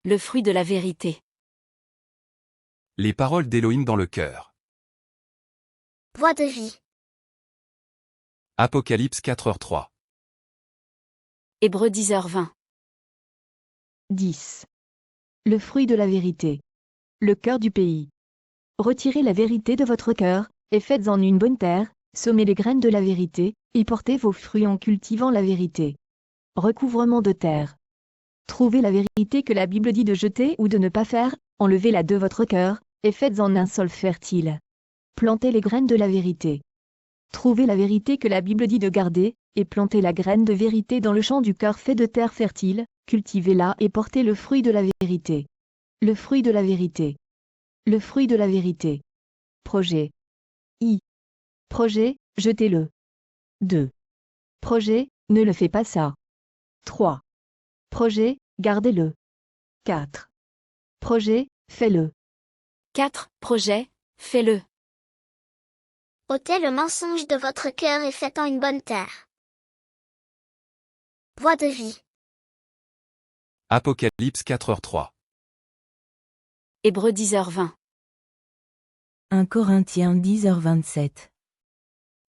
Le fruit de la vérité. Les paroles d'Élohim dans le cœur. Voix de vie. Apocalypse 4h3. Hébreux 10h20. 10. Le fruit de la vérité. Le cœur du pays. Retirez la vérité de votre cœur, et faites-en une bonne terre, semez les graines de la vérité, y portez vos fruits en cultivant la vérité. Recouvrement de terre. Trouvez la vérité que la Bible dit de jeter ou de ne pas faire, enlevez-la de votre cœur, et faites-en un sol fertile. Plantez les graines de la vérité. Trouvez la vérité que la Bible dit de garder, et plantez la graine de vérité dans le champ du cœur fait de terre fertile, cultivez-la et portez le fruit de la vérité. Le fruit de la vérité. Le fruit de la vérité. Projet. Projet, jetez-le. 2. Projet, ne le fais pas ça. 3. Projet, gardez-le. 4. Projet, fais-le. 4. Projet, fais-le. Ôtez le mensonge de votre cœur et faites-en une bonne terre. Voix de vie. Apocalypse 4h3. Hébreux 10h20. 1 Corinthiens 10h27.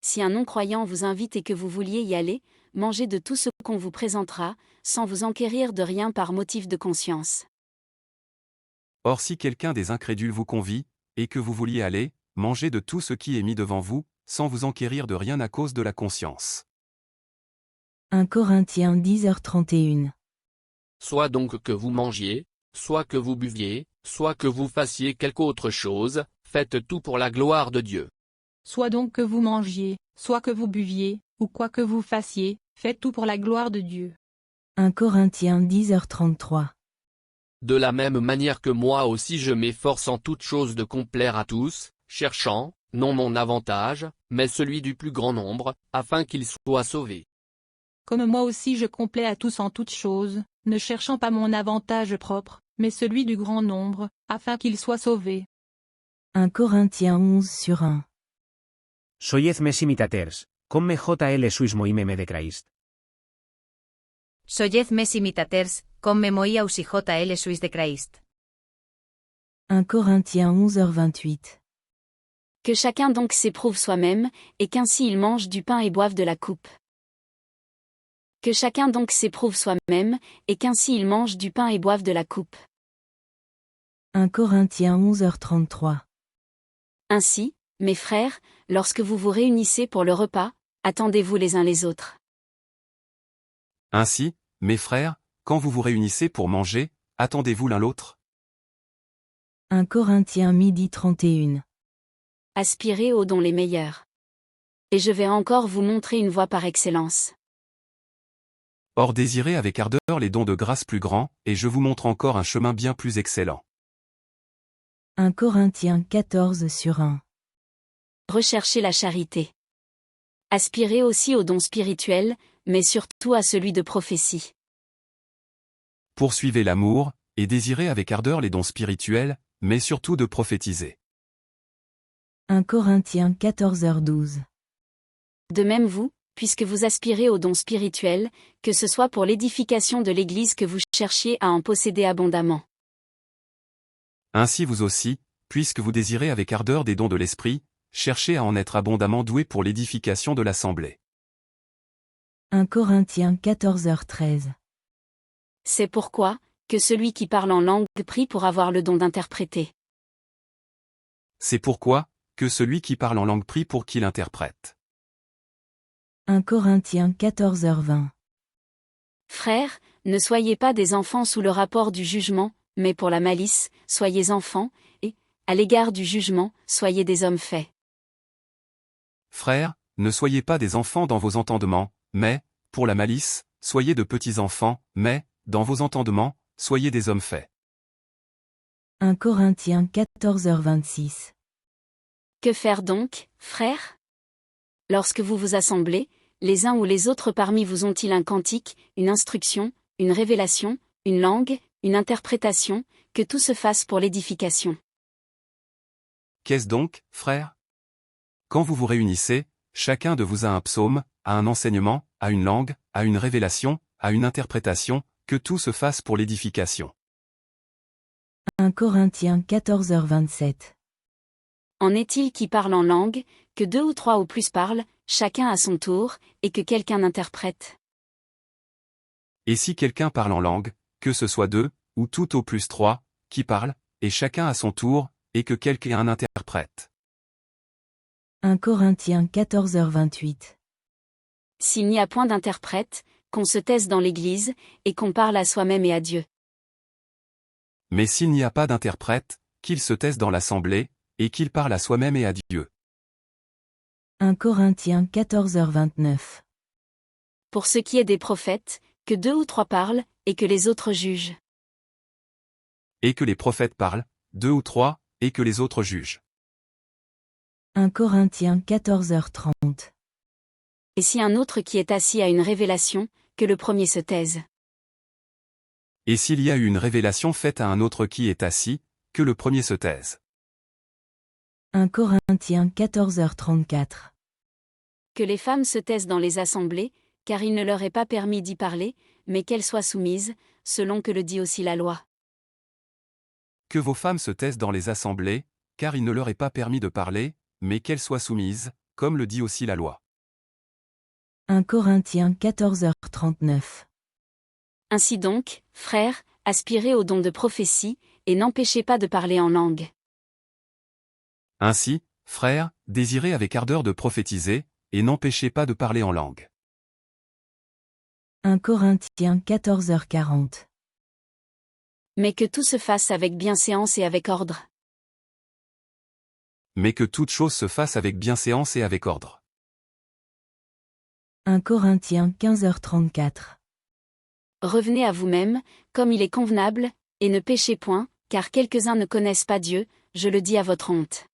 Si un non-croyant vous invite et que vous vouliez y aller, mangez de tout ce qu'on vous présentera, sans vous enquérir de rien par motif de conscience. Or si quelqu'un des incrédules vous convie, et que vous vouliez aller, mangez de tout ce qui est mis devant vous, sans vous enquérir de rien à cause de la conscience. 1 Corinthiens 10h31. Soit donc que vous mangiez, soit que vous buviez, soit que vous fassiez quelque autre chose, faites tout pour la gloire de Dieu. Soit donc que vous mangiez, soit que vous buviez, ou quoi que vous fassiez, faites tout pour la gloire de Dieu. 1 Corinthiens 10h33. De la même manière que moi aussi je m'efforce en toutes choses de complaire à tous, cherchant, non mon avantage, mais celui du plus grand nombre, afin qu'ils soient sauvés. Comme moi aussi je complais à tous en toutes choses, ne cherchant pas mon avantage propre, mais celui du grand nombre, afin qu'ils soient sauvés. 1 Corinthiens 11/1. Soyez mes imitateurs, comme JL suis moi-même de Christ. Soyez mes imitateurs, comme moi aussi JL suis de Christ. 1 Corinthiens 11h28. Que chacun donc s'éprouve soi-même, et qu'ainsi il mange du pain et boive de la coupe. Que chacun donc s'éprouve soi-même, et qu'ainsi il mange du pain et boive de la coupe. 1 Corinthiens 11h33. Ainsi, mes frères, lorsque vous vous réunissez pour le repas, attendez-vous les uns les autres. Ainsi, mes frères, quand vous vous réunissez pour manger, attendez-vous l'un l'autre. 1 Corinthiens 12h31. Aspirez aux dons les meilleurs. Et je vais encore vous montrer une voie par excellence. Or désirez avec ardeur les dons de grâce plus grands, et je vous montre encore un chemin bien plus excellent. 1 Corinthiens 14/1. Recherchez la charité. Aspirez aussi aux dons spirituels, mais surtout à celui de prophétie. Poursuivez l'amour, et désirez avec ardeur les dons spirituels, mais surtout de prophétiser. 1 Corinthiens 14h12. De même vous, puisque vous aspirez aux dons spirituels, que ce soit pour l'édification de l'Église que vous cherchiez à en posséder abondamment. Ainsi vous aussi, puisque vous désirez avec ardeur des dons de l'Esprit, cherchez à en être abondamment doués pour l'édification de l'Assemblée. 1 Corinthiens 14h13. C'est pourquoi, que celui qui parle en langue prie pour avoir le don d'interpréter. C'est pourquoi, que celui qui parle en langue prie pour qu'il interprète. 1 Corinthiens 14h20. Frères, ne soyez pas des enfants sous le rapport du jugement, mais pour la malice, soyez enfants, et, à l'égard du jugement, soyez des hommes faits. Frères, ne soyez pas des enfants dans vos entendements, mais, pour la malice, soyez de petits enfants, mais, dans vos entendements, soyez des hommes faits. 1 Corinthiens 14h26. Que faire donc, frères? Lorsque vous vous assemblez, les uns ou les autres parmi vous ont-ils un cantique, une instruction, une révélation, une langue, une interprétation, que tout se fasse pour l'édification. Qu'est-ce donc, frères? Quand vous vous réunissez, chacun de vous a un psaume, a un enseignement, a une langue, a une révélation, a une interprétation, que tout se fasse pour l'édification. 1 Corinthiens 14h27. En est-il qui parle en langue, que 2 ou 3 ou plus parlent, chacun à son tour, et que quelqu'un interprète? Et si quelqu'un parle en langue, que ce soit 2, ou tout au plus 3, qui parlent, et chacun à son tour, et que quelqu'un interprète. 1 Corinthiens 14h28. S'il n'y a point d'interprète, qu'on se taise dans l'Église, et qu'on parle à soi-même et à Dieu. Mais s'il n'y a pas d'interprète, qu'il se taise dans l'assemblée, et qu'il parle à soi-même et à Dieu. 1 Corinthiens 14h29. Pour ce qui est des prophètes, que 2 ou 3 parlent, et que les autres jugent. Et que les prophètes parlent, 2 ou 3, et que les autres jugent. 1 Corinthiens 14h30. Et si un autre qui est assis a une révélation, que le premier se taise. Et s'il y a eu une révélation faite à un autre qui est assis, que le premier se taise. 1 Corinthiens 14h34. Que les femmes se taisent dans les assemblées, car il ne leur est pas permis d'y parler, mais qu'elles soient soumises, selon que le dit aussi la loi. Que vos femmes se taisent dans les assemblées, car il ne leur est pas permis de parler, mais qu'elles soient soumises, comme le dit aussi la loi. 1 Corinthiens 14h39. Ainsi donc, frères, aspirez au don de prophétie, et n'empêchez pas de parler en langue. Ainsi, frères, désirez avec ardeur de prophétiser, et n'empêchez pas de parler en langue. 1 Corinthiens 14h40. Mais que tout se fasse avec bienséance et avec ordre. Mais que toute chose se fasse avec bienséance et avec ordre. 1 Corinthiens 15h34. Revenez à vous-même, comme il est convenable, et ne péchez point, car quelques-uns ne connaissent pas Dieu, je le dis à votre honte.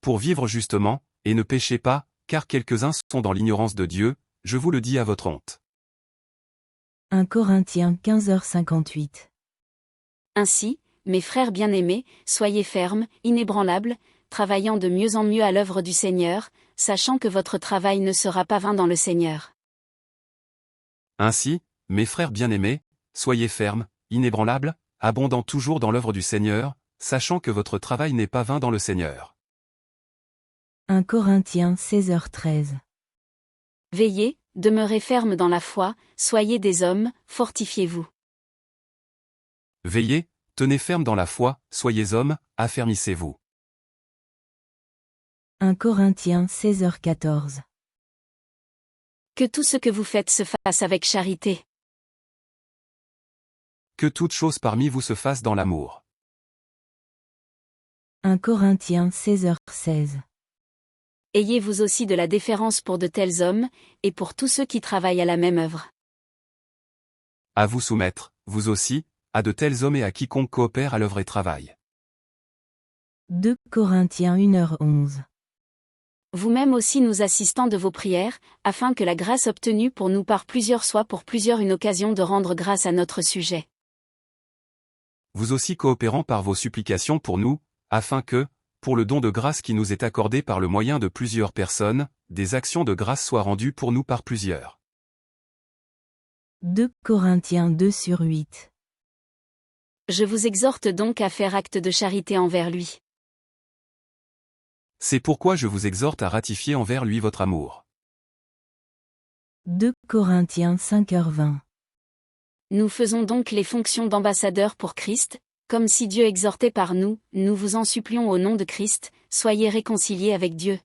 Pour vivre justement, et ne péchez pas, car quelques-uns sont dans l'ignorance de Dieu, je vous le dis à votre honte. 1 Corinthiens 15h58. Ainsi, mes frères bien-aimés, soyez fermes, inébranlables, travaillant de mieux en mieux à l'œuvre du Seigneur, sachant que votre travail ne sera pas vain dans le Seigneur. Ainsi, mes frères bien-aimés, soyez fermes, inébranlables, abondant toujours dans l'œuvre du Seigneur, sachant que votre travail n'est pas vain dans le Seigneur. 1 Corinthiens 16h13. Veillez, demeurez fermes dans la foi, soyez des hommes, fortifiez-vous. Veillez, tenez ferme dans la foi, soyez hommes, affermissez-vous. 1 Corinthiens 16h14. Que tout ce que vous faites se fasse avec charité. Que toute chose parmi vous se fasse dans l'amour. 1 Corinthiens 16h16. Ayez vous aussi de la déférence pour de tels hommes, et pour tous ceux qui travaillent à la même œuvre. À vous soumettre, vous aussi, à de tels hommes et à quiconque coopère à l'œuvre et travaille. 2 Corinthiens 1h11. Vous-même aussi nous assistant de vos prières, afin que la grâce obtenue pour nous par plusieurs soit pour plusieurs une occasion de rendre grâce à notre sujet. Vous aussi coopérant par vos supplications pour nous, afin que, pour le don de grâce qui nous est accordé par le moyen de plusieurs personnes, des actions de grâce soient rendues pour nous par plusieurs. 2 Corinthiens 2/8. Je vous exhorte donc à faire acte de charité envers lui. C'est pourquoi je vous exhorte à ratifier envers lui votre amour. 2 Corinthiens 5h20. Nous faisons donc les fonctions d'ambassadeurs pour Christ, comme si Dieu exhortait par nous, nous vous en supplions au nom de Christ, soyez réconciliés avec Dieu.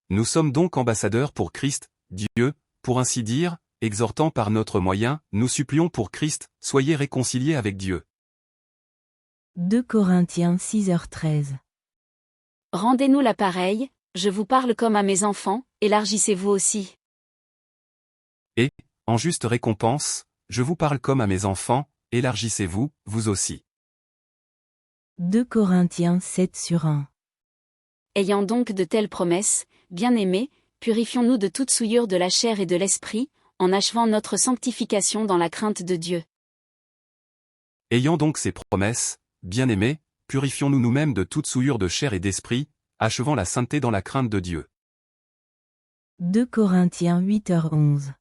Nous sommes donc ambassadeurs pour Christ, Dieu, pour ainsi dire, exhortant par notre moyen, nous supplions pour Christ, soyez réconciliés avec Dieu. 2 Corinthiens 6h13. Rendez-nous l'appareil, je vous parle comme à mes enfants, élargissez-vous aussi. Et, en juste récompense, je vous parle comme à mes enfants, élargissez-vous, vous aussi. 2 Corinthiens 7/1. Ayant donc de telles promesses, bien-aimés, purifions-nous de toute souillure de la chair et de l'esprit, en achevant notre sanctification dans la crainte de Dieu. Ayant donc ces promesses, bien-aimés, purifions-nous nous-mêmes de toute souillure de chair et d'esprit, achevant la sainteté dans la crainte de Dieu. 2 Corinthiens 8h11.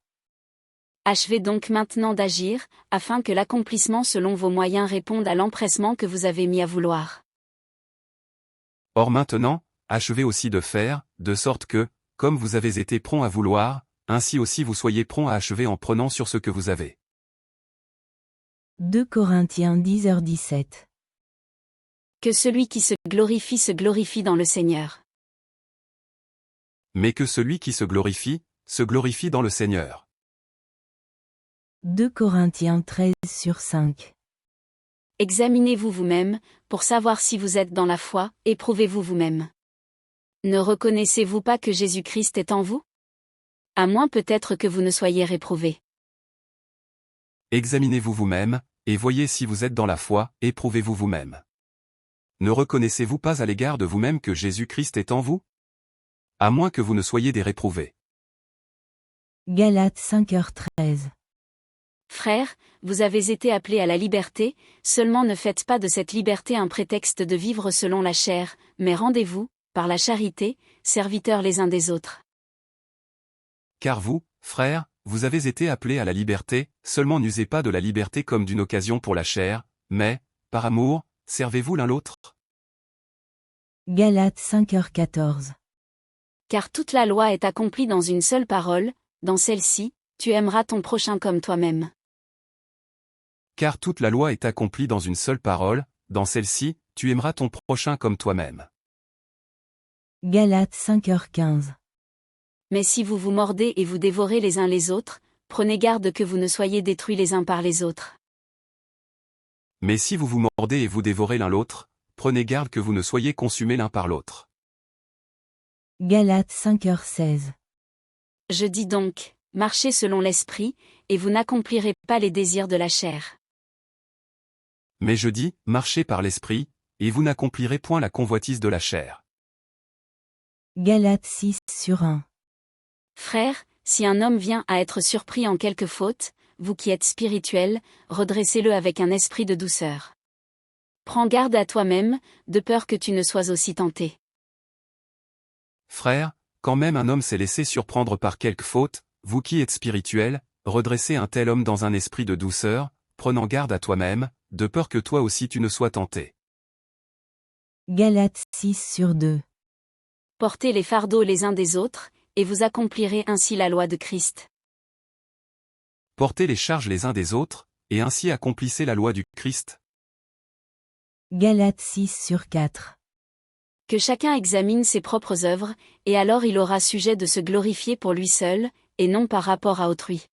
Achevez donc maintenant d'agir, afin que l'accomplissement selon vos moyens réponde à l'empressement que vous avez mis à vouloir. Or maintenant, achevez aussi de faire, de sorte que, comme vous avez été prompt à vouloir, ainsi aussi vous soyez prompt à achever en prenant sur ce que vous avez. 2 Corinthiens 10h17. Que celui qui se glorifie dans le Seigneur. Mais que celui qui se glorifie dans le Seigneur. 2 Corinthiens 13/5. Examinez-vous vous-même, pour savoir si vous êtes dans la foi, éprouvez-vous vous-même. Ne reconnaissez-vous pas que Jésus-Christ est en vous? À moins peut-être que vous ne soyez réprouvés. Examinez-vous vous-même, et voyez si vous êtes dans la foi, éprouvez-vous vous-même. Ne reconnaissez-vous pas à l'égard de vous-même que Jésus-Christ est en vous? À moins que vous ne soyez des réprouvés. Galates 5h13. Frères, vous avez été appelés à la liberté, seulement ne faites pas de cette liberté un prétexte de vivre selon la chair, mais rendez-vous, par la charité, serviteurs les uns des autres. Car vous, frères, vous avez été appelés à la liberté, seulement n'usez pas de la liberté comme d'une occasion pour la chair, mais, par amour, servez-vous l'un l'autre. Galates 5h14. Car toute la loi est accomplie dans une seule parole, dans celle-ci, tu aimeras ton prochain comme toi-même. Car toute la loi est accomplie dans une seule parole, dans celle-ci, tu aimeras ton prochain comme toi-même. Galates 5h15. Mais si vous vous mordez et vous dévorez les uns les autres, prenez garde que vous ne soyez détruits les uns par les autres. Mais si vous vous mordez et vous dévorez l'un l'autre, prenez garde que vous ne soyez consumés l'un par l'autre. Galates 5h16. Je dis donc, marchez selon l'esprit, et vous n'accomplirez pas les désirs de la chair. Mais je dis, marchez par l'esprit, et vous n'accomplirez point la convoitise de la chair. Galates 6/1. Frères, si un homme vient à être surpris en quelque faute, vous qui êtes spirituels, redressez-le avec un esprit de douceur. Prends garde à toi-même, de peur que tu ne sois aussi tenté. Frères, quand même un homme s'est laissé surprendre par quelque faute, vous qui êtes spirituels, redressez un tel homme dans un esprit de douceur, prenant garde à toi-même, de peur que toi aussi tu ne sois tenté. Galates 6/2. Portez les fardeaux les uns des autres, et vous accomplirez ainsi la loi de Christ. Portez les charges les uns des autres, et ainsi accomplissez la loi du Christ. Galates 6/4. Que chacun examine ses propres œuvres, et alors il aura sujet de se glorifier pour lui seul, et non par rapport à autrui.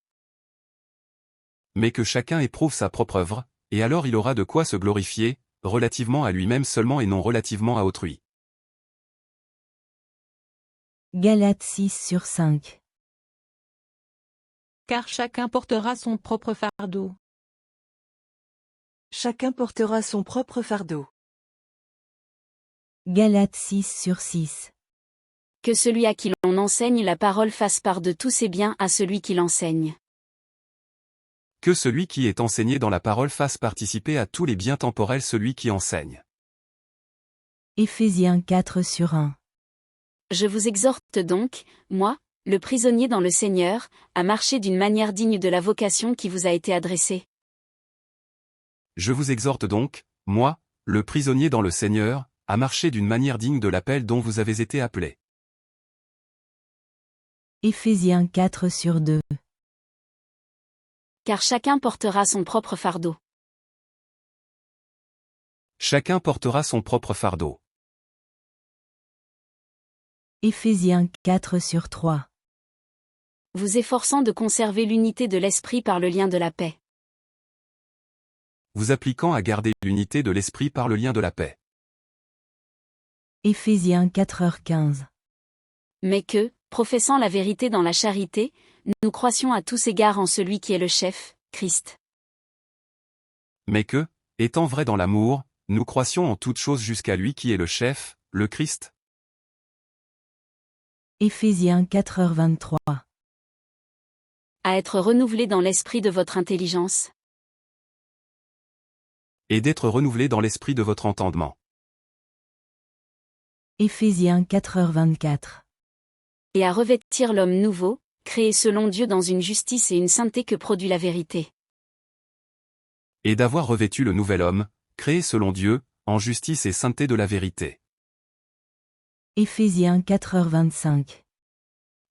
Mais que chacun éprouve sa propre œuvre, et alors il aura de quoi se glorifier, relativement à lui-même seulement et non relativement à autrui. Galates 6/5. Car chacun portera son propre fardeau. Chacun portera son propre fardeau. Galates 6/6. Que celui à qui l'on enseigne la parole fasse part de tous ses biens à celui qui l'enseigne. Que celui qui est enseigné dans la parole fasse participer à tous les biens temporels celui qui enseigne. Éphésiens 4/1. Je vous exhorte donc, moi, le prisonnier dans le Seigneur, à marcher d'une manière digne de la vocation qui vous a été adressée. Je vous exhorte donc, moi, le prisonnier dans le Seigneur, à marcher d'une manière digne de l'appel dont vous avez été appelés. Éphésiens 4/2. Car chacun portera son propre fardeau. Chacun portera son propre fardeau. Éphésiens 4/3. Vous efforçant de conserver l'unité de l'esprit par le lien de la paix. Vous appliquant à garder l'unité de l'esprit par le lien de la paix. Éphésiens 4h15. Mais que, professant la vérité dans la charité, nous croissions à tous égards en celui qui est le chef, Christ. Mais que, étant vrai dans l'amour, nous croissions en toutes choses jusqu'à lui qui est le chef, le Christ. Éphésiens 4h23. À être renouvelé dans l'esprit de votre intelligence. Et d'être renouvelé dans l'esprit de votre entendement. Éphésiens 4h24. Et à revêtir l'homme nouveau, créé selon Dieu dans une justice et une sainteté que produit la vérité. Et d'avoir revêtu le nouvel homme, créé selon Dieu, en justice et sainteté de la vérité. Éphésiens 4h25.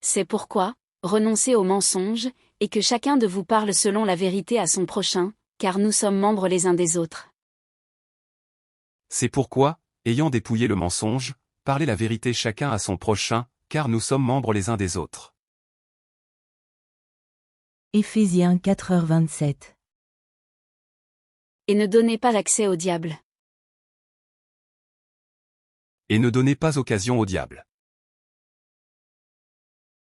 C'est pourquoi, renoncez aux mensonges, et que chacun de vous parle selon la vérité à son prochain, car nous sommes membres les uns des autres. C'est pourquoi, ayant dépouillé le mensonge, parlez la vérité chacun à son prochain, car nous sommes membres les uns des autres. Éphésiens 4h27. Et ne donnez pas accès au diable. Et ne donnez pas occasion au diable.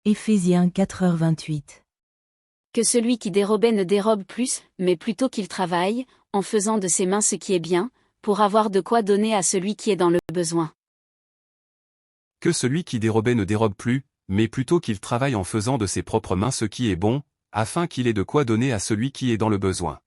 Éphésiens 4h28. Que celui qui dérobait ne dérobe plus, mais plutôt qu'il travaille, en faisant de ses mains ce qui est bien, pour avoir de quoi donner à celui qui est dans le besoin. Que celui qui dérobait ne dérobe plus, mais plutôt qu'il travaille en faisant de ses propres mains ce qui est bon, afin qu'il ait de quoi donner à celui qui est dans le besoin.